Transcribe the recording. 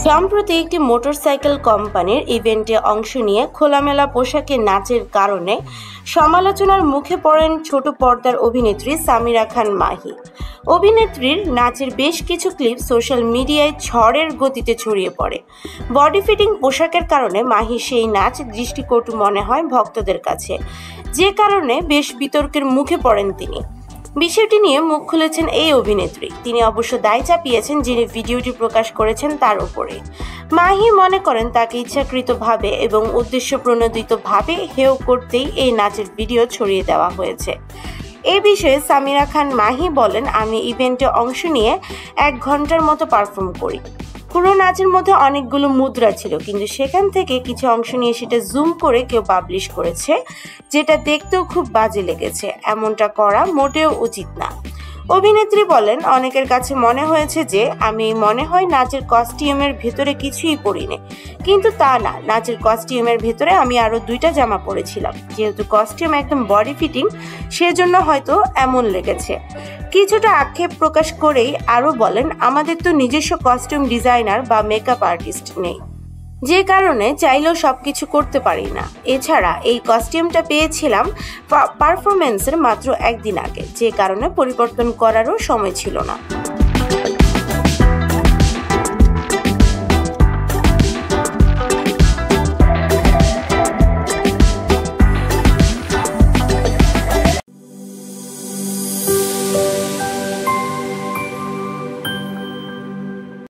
সম্প্রতি একটি মোটরসাইকেল কোম্পানির ইভেন্টে অংশ নিয়ে খোলামেলা পোশাকে নাচের কারণে সমালোচনার মুখে পড়েন ছোট পর্দার অভিনেত্রী সামিরা খান মাহি। অভিনেত্রীর নাচের বেশ কিছু ক্লিপ সোশ্যাল মিডিয়ায় ঝড়ের গতিতে ছড়িয়ে পড়ে। বডি ফিটিং পোশাকের কারণে মাহি সেই নাচ দৃষ্টিকটু মনে হয় ভক্তদের কাছে, যে কারণে বেশ বিতর্কের মুখে পড়েন তিনি। বিষয়টি নিয়ে মুখ খুলেছেন এই অভিনেত্রী। তিনি অবশ্য দায় চাপিয়েছেন যিনি ভিডিওটি প্রকাশ করেছেন তার উপরে। মাহি মনে করেন তাকে ইচ্ছাকৃতভাবে এবং উদ্দেশ্যপ্রণোদিতভাবে হেয় করতেই এই নাচের ভিডিও ছড়িয়ে দেওয়া হয়েছে। এ বিষয়ে সামিরা খান মাহি বলেন, আমি ইভেন্টে অংশ নিয়ে 1 ঘন্টার মতো পারফর্ম করি। পুরো নাচের মধ্যে অনেকগুলো মুদ্রা ছিল, কিন্তু সেখান থেকে কিছু অংশ নিয়ে সেটা জুম করে কেউ পাবলিশ করেছে, যেটা দেখতেও খুব বাজে লেগেছে। এমনটা করা মোটেও উচিত না। অভিনেত্রী বলেন, অনেকের কাছে মনে হয়েছে যে আমি মনে হয় নাচের কস্টিউমের ভেতরে কিছুই পরিনি, কিন্তু তা না। নাচের কস্টিউমের ভেতরে আমি আরো 2টা জামা পরেছিলাম। যেহেতু কস্টিউম একদম বডি ফিটিং, সেজন্য হয়তো এমন লেগেছে। কিছুটা আক্ষেপ প্রকাশ করেই আরও বলেন, আমাদের তো নিজস্ব কস্টিউম ডিজাইনার বা মেকআপ আর্টিস্ট নেই, যে কারণে চাইলেও সবকিছু করতে পারি না। এছাড়া এই কস্টিউমটা পেয়েছিলাম পারফরমেন্সের মাত্র 1 দিন আগে, যে কারণে পরিবর্তন করারও সময় ছিল না।